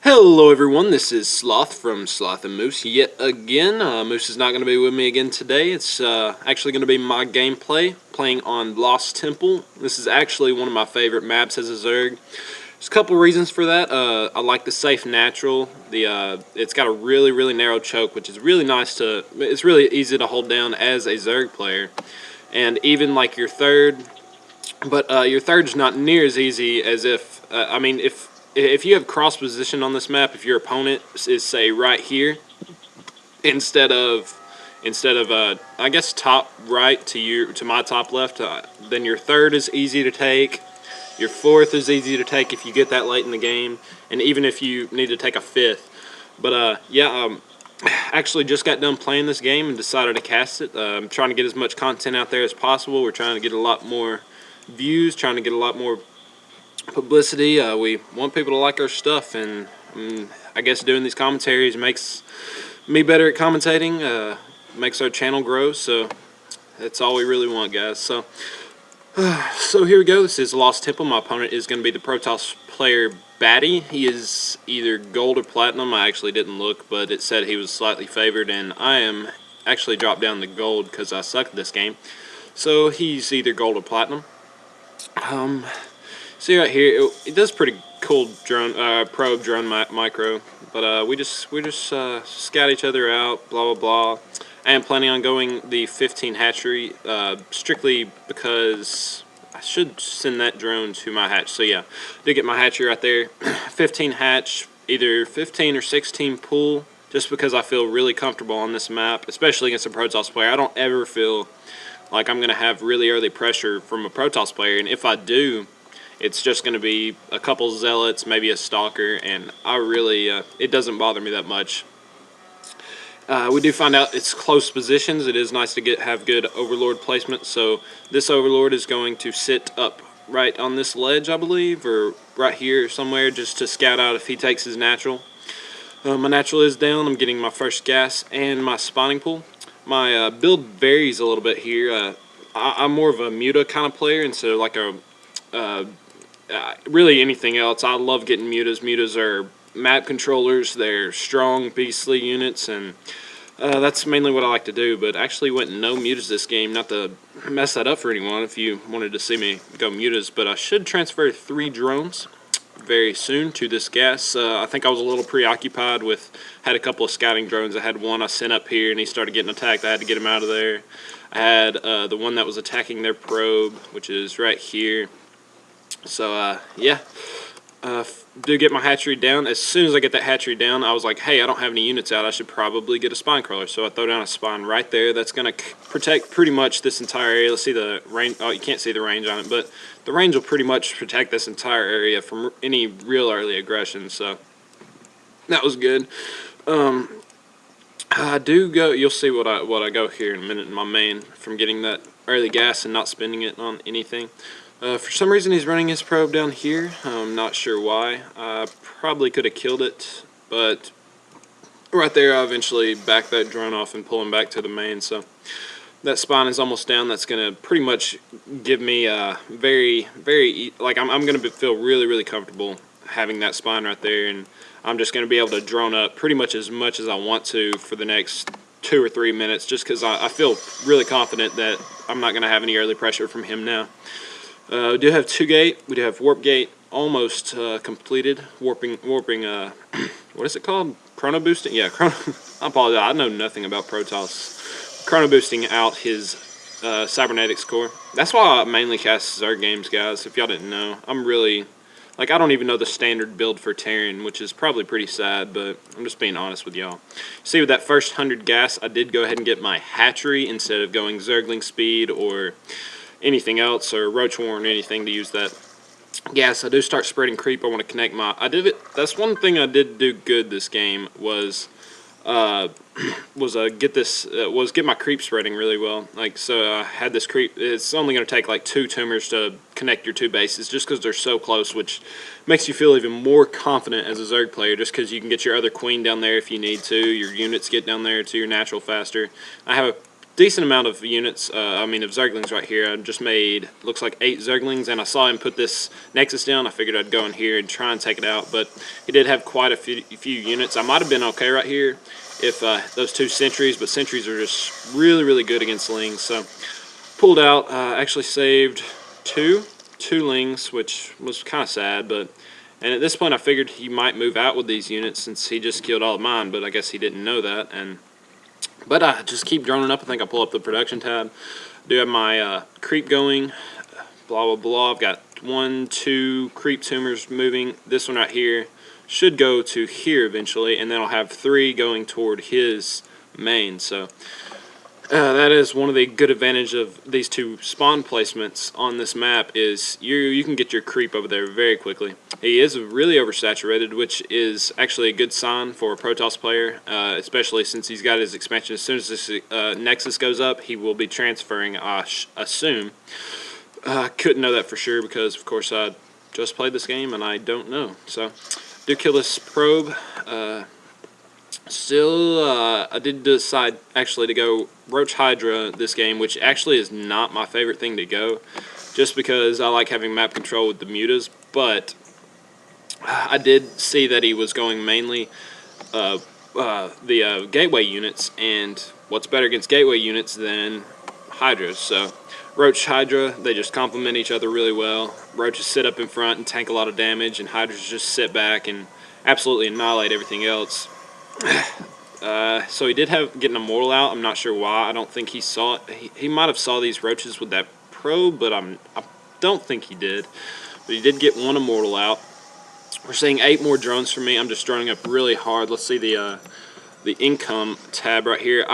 Hello everyone, this is Sloth from Slothnmoose yet again. Moose is not going to be with me again today. It's actually going to be my gameplay, playing on Lost Temple. This is actually one of my favorite maps as a Zerg. There's a couple reasons for that. I like the safe natural. It's got a really narrow choke, which is really nice it's really easy to hold down as a Zerg player. And even like your third, but your third's not near as easy as if you have cross position on this map, if your opponent is say right here instead of I guess top right to my top left, then your third is easy to take. Your fourth is easy to take if you get that late in the game, and even if you need to take a fifth. But actually just got done playing this game and decided to cast it. I'm trying to get as much content out there as possible. We're trying to get a lot more views, trying to get a lot more publicity. We want people to like our stuff, and I guess doing these commentaries makes me better at commentating, makes our channel grow, so that's all we really want, guys. So here we go. This is Lost Temple. My opponent is going to be the Protoss player Batty. He is either gold or platinum. I actually didn't look, but it said he was slightly favored, and I am actually dropped down to gold because I suck at this game. So he's either gold or platinum. See right here, it does pretty cool drone, probe drone micro, but we just scout each other out, blah blah blah. I am planning on going the 15 hatchery, strictly because I should send that drone to my hatch. So yeah, did get my hatchery right there. 15 hatch, either 15 or 16 pool, just because I feel really comfortable on this map, especially against a Protoss player. I don't ever feel like I'm going to have really early pressure from a Protoss player, and if I do, it's just going to be a couple zealots, maybe a stalker, and I really, it doesn't bother me that much. We do find out it's close positions. It is nice to have good overlord placement, so this overlord is going to sit up right on this ledge, I believe, or right here somewhere, just to scout out if he takes his natural. My natural is down. I'm getting my first gas and my spawning pool. My build varies a little bit here. I'm more of a muta kind of player instead of like a really anything else. I love getting mutas. Mutas are map controllers. They're strong, beastly units, and that's mainly what I like to do. But actually went no mutas this game, not to mess that up for anyone if you wanted to see me go mutas. But I should transfer 3 drones very soon to this gas. I think I was a little preoccupied with, had a couple of scouting drones. I had one I sent up here and he started getting attacked. I had to get him out of there. I had the one that was attacking their probe, which is right here. So yeah, do get my hatchery down. As soon as I get that hatchery down, I was like, hey, I don't have any units out. I should probably get a spine crawler. So I throw down a spine right there. That's going to protect pretty much this entire area. Let's see the range. Oh, you can't see the range on it, but the range will pretty much protect this entire area from any real early aggression. So that was good. I do go. You'll see what I go here in a minute in my main from getting that early gas and not spending it on anything. For some reason he's running his probe down here. I'm not sure why. I probably could have killed it, but right there I eventually back that drone off and pull him back to the main. So that spine is almost down. That's going to pretty much give me very like I'm going to feel really comfortable having that spine right there, and I'm just going to be able to drone up pretty much as I want to for the next 2 or 3 minutes, just because I feel really confident that I'm not going to have any early pressure from him now. We do have 2 gate. We do have warp gate almost completed. Warping. What is it called? Chrono boosting. Yeah, chrono. I apologize. I know nothing about Protoss. Chrono boosting out his cybernetics core. That's why I mainly cast Zerg games, guys. If y'all didn't know, I'm really like I don't even know the standard build for Terran, which is probably pretty sad. But I'm just being honest with y'all. See, with that first 100 gas, I did go ahead and get my hatchery instead of going Zergling speed or anything else, or roach warren, anything to use that gas. I do start spreading creep. I want to connect my. That's one thing I did do good this game was get my creep spreading really well. Like, so I had this creep. It's only going to take like 2 tumors to connect your 2 bases, just because they're so close, which makes you feel even more confident as a Zerg player, just because you can get your other queen down there if you need to. Your units get down there to your natural faster. I have a decent amount of units, of Zerglings right here. I just made, looks like 8 Zerglings, and I saw him put this Nexus down. I figured I'd go in here and try and take it out, but he did have quite a few units. I might have been okay right here if those 2 sentries, but sentries are just really, really good against lings. So pulled out, actually saved two lings, which was kind of sad, and at this point I figured he might move out with these units since he just killed all of mine, but I guess he didn't know that. But I just keep droning up. I think I pull up the production tab. I do have my creep going, blah, blah, blah. I've got 1, 2 creep tumors moving. This one right here should go to here eventually, and then I'll have 3 going toward his main. So that is one of the good advantages of these 2 spawn placements on this map is you can get your creep over there very quickly. He is really oversaturated, which is actually a good sign for a Protoss player, especially since he's got his expansion. As soon as this Nexus goes up, he will be transferring, I assume. Couldn't know that for sure because, of course, I just played this game and I don't know. So, do kill this probe. I did decide actually to go Roach Hydra this game, which actually is not my favorite thing to go, just because I like having map control with the mutas, but I did see that he was going mainly the gateway units, and what's better against gateway units than Hydras? So Roach Hydra, they just complement each other really well. Roaches sit up in front and tank a lot of damage, and Hydras just sit back and absolutely annihilate everything else. So he did get an immortal out. I'm not sure why. I don't think he saw it. He might have saw these roaches with that probe, but I don't think he did. But he did get 1 immortal out. We're seeing 8 more drones from me. I'm just droning up really hard. Let's see the income tab right here.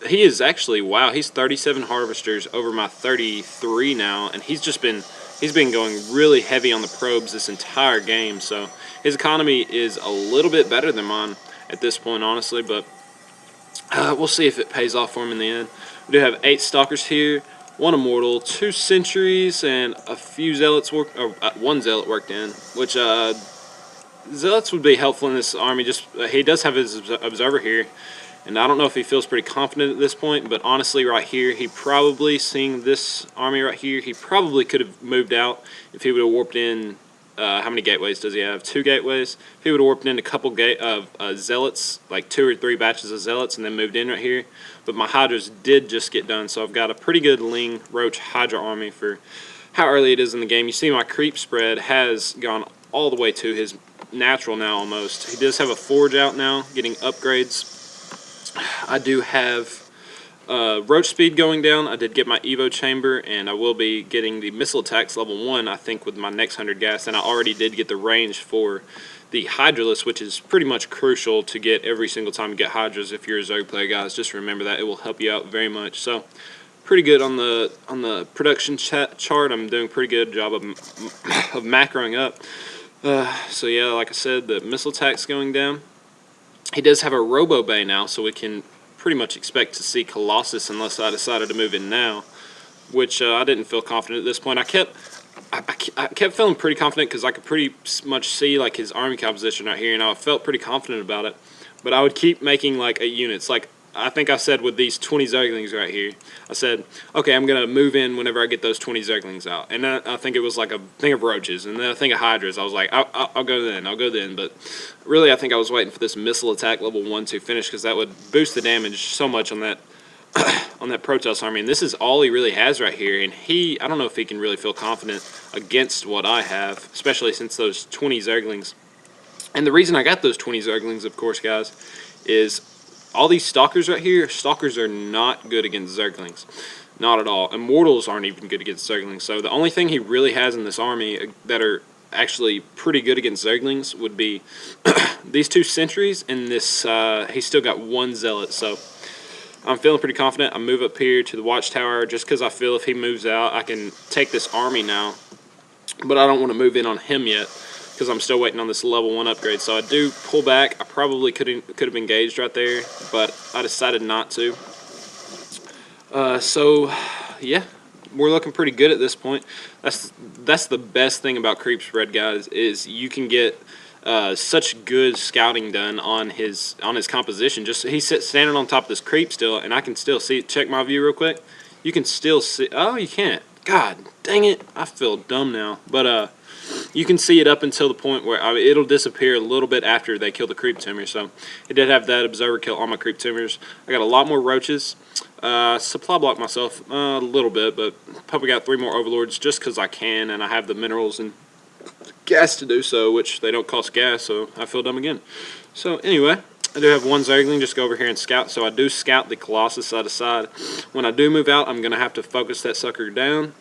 He is actually, wow, he's 37 harvesters over my 33 now, and he's been going really heavy on the probes this entire game. So his economy is a little bit better than mine at this point, honestly, but we'll see if it pays off for him in the end. We do have 8 stalkers here, 1 immortal, 2 sentries, and a few zealots 1 zealot worked in, which zealots would be helpful in this army. Just he does have his observer here, and I don't know if he feels pretty confident at this point, but honestly right here, he probably, seeing this army right here, he probably could have moved out if he would have warped in. How many gateways does he have? 2 gateways. If he would have warped in a couple of zealots, like 2 or 3 batches of zealots, and then moved in right here. But my Hydras did just get done, so I've got a pretty good Ling Roach Hydra army for how early it is in the game. You see my creep spread has gone all the way to his natural now almost. He does have a forge out now, getting upgrades. I do have roach speed going down. I did get my Evo chamber, and I will be getting the missile attacks level 1, I think, with my next 100 gas. And I already did get the range for the Hydralisk, which is pretty much crucial to get every single time you get Hydras. If you're a Zerg player, guys, just remember that. It will help you out very much. So pretty good on the production chart. I'm doing a pretty good job of macroing up. So yeah, like I said, the missile attack's going down. He does have a Robo Bay now, so we can pretty much expect to see Colossus unless I decided to move in now, which I didn't feel confident at this point. I kept feeling pretty confident because I could pretty much see like his army composition right here, and I felt pretty confident about it. But I would keep making like units. Like I think I said with these 20 Zerglings right here, I said, okay, I'm gonna move in whenever I get those 20 Zerglings out. And then I think it was like a thing of roaches, and then a thing of Hydras. I was like, I'll go then. But really, I think I was waiting for this missile attack level 1 to finish because that would boost the damage so much on that on that Protoss army. And this is all he really has right here. And I don't know if he can really feel confident against what I have, especially since those 20 Zerglings. And the reason I got those 20 Zerglings, of course, guys, is all these stalkers right here. Stalkers are not good against Zerglings. Not at all. Immortals aren't even good against Zerglings. So the only thing he really has in this army that are actually pretty good against Zerglings would be these 2 sentries and this, he's still got 1 zealot. So I'm feeling pretty confident. I move up here to the watchtower just because I feel if he moves out, I can take this army now. But I don't want to move in on him yet because I'm still waiting on this level 1 upgrade. So I do pull back. I probably could have engaged right there, but I decided not to. So yeah, we're looking pretty good at this point. That's the best thing about creep spread, guys, is you can get such good scouting done on his composition. Just he's standing on top of this creep still, and I can still see. Check my view real quick. You can still see. Oh, you can't. God dang it! I feel dumb now. But you can see it up until the point where it'll disappear a little bit after they kill the creep tumor. So it did have that observer kill all my creep tumors. I got a lot more roaches. Supply block myself a little bit, but probably got 3 more overlords just because I can, and I have the minerals and gas to do so, which they don't cost gas, so I feel dumb again. So anyway, I do have 1 Zergling. Just go over here and scout. So I do scout the Colossus side to side. When I do move out, I'm going to have to focus that sucker down.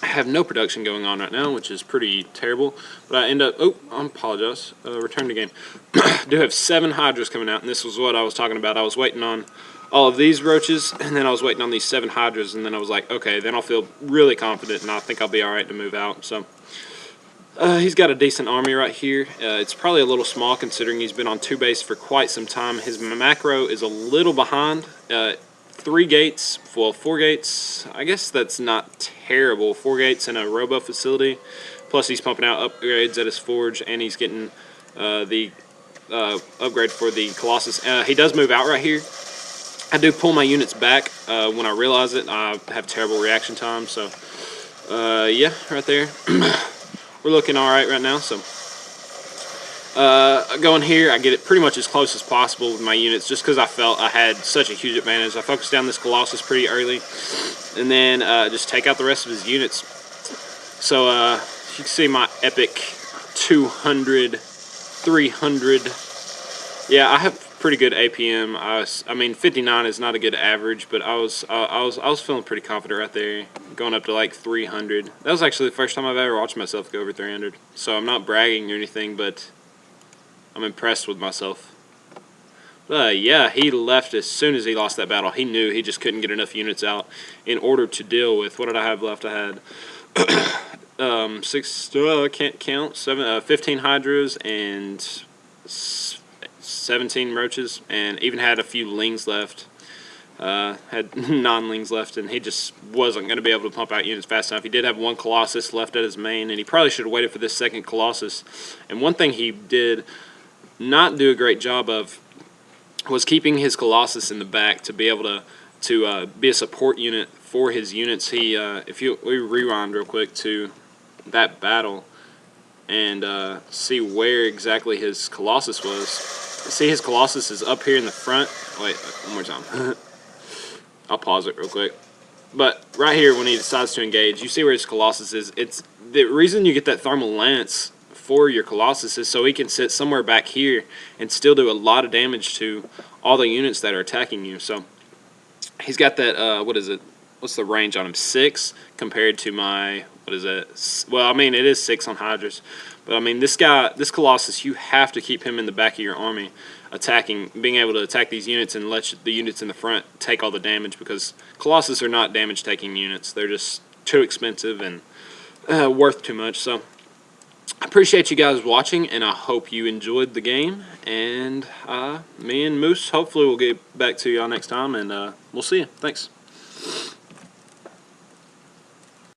I have no production going on right now, which is pretty terrible. But I end up, oh, I apologize, return to game. I do have 7 Hydras coming out, and this was what I was talking about. I was waiting on all of these roaches, and then I was waiting on these 7 Hydras, and then I was like, okay, then I'll feel really confident, and I think I'll be alright to move out. So he's got a decent army right here. It's probably a little small considering he's been on 2 base for quite some time. His macro is a little behind. 3 gates, well, 4 gates, I guess that's not terrible. 4 gates in a robo facility, plus he's pumping out upgrades at his forge, and he's getting the upgrade for the Colossus. He does move out right here. I do pull my units back when I realize it. I have terrible reaction time, so yeah, right there. We're looking alright right now, so going here, I get it pretty much as close as possible with my units just because I felt I had such a huge advantage. I focused down this Colossus pretty early, and then just take out the rest of his units. So you can see my epic 200, 300. Yeah, I have pretty good APM. I mean, 59 is not a good average, but I was feeling pretty confident right there, going up to like 300. That was actually the first time I've ever watched myself go over 300. So I'm not bragging or anything, but I'm impressed with myself. Yeah, he left as soon as he lost that battle. He knew he just couldn't get enough units out in order to deal with, what did I have left? I had can't count, 15 Hydras and 17 roaches, and even had a few lings left. Had non-lings left, and he just wasn't going to be able to pump out units fast enough. He did have 1 Colossus left at his main, and he probably should have waited for this 2nd Colossus. And one thing he did not do a great job of was keeping his Colossus in the back to be able to be a support unit for his units. He, we rewind real quick to that battle and see where exactly his Colossus was. See, his Colossus is up here in the front. Wait, one more time. I'll pause it real quick. But right here, when he decides to engage, you see where his Colossus is. It's the reason you get that thermal lance for your Colossus is so he can sit somewhere back here and still do a lot of damage to all the units that are attacking you. So he's got that, what is it? What's the range on him? 6 compared to my, what is it? Well, I mean, it is 6 on Hydras. But, I mean, this Colossus, you have to keep him in the back of your army attacking, being able to attack these units and let the units in the front take all the damage, because Colossus are not damage-taking units. They're just too expensive and worth too much. So I appreciate you guys watching, and I hope you enjoyed the game. And me and Moose hopefully will get back to y'all next time, and we'll see you. Thanks.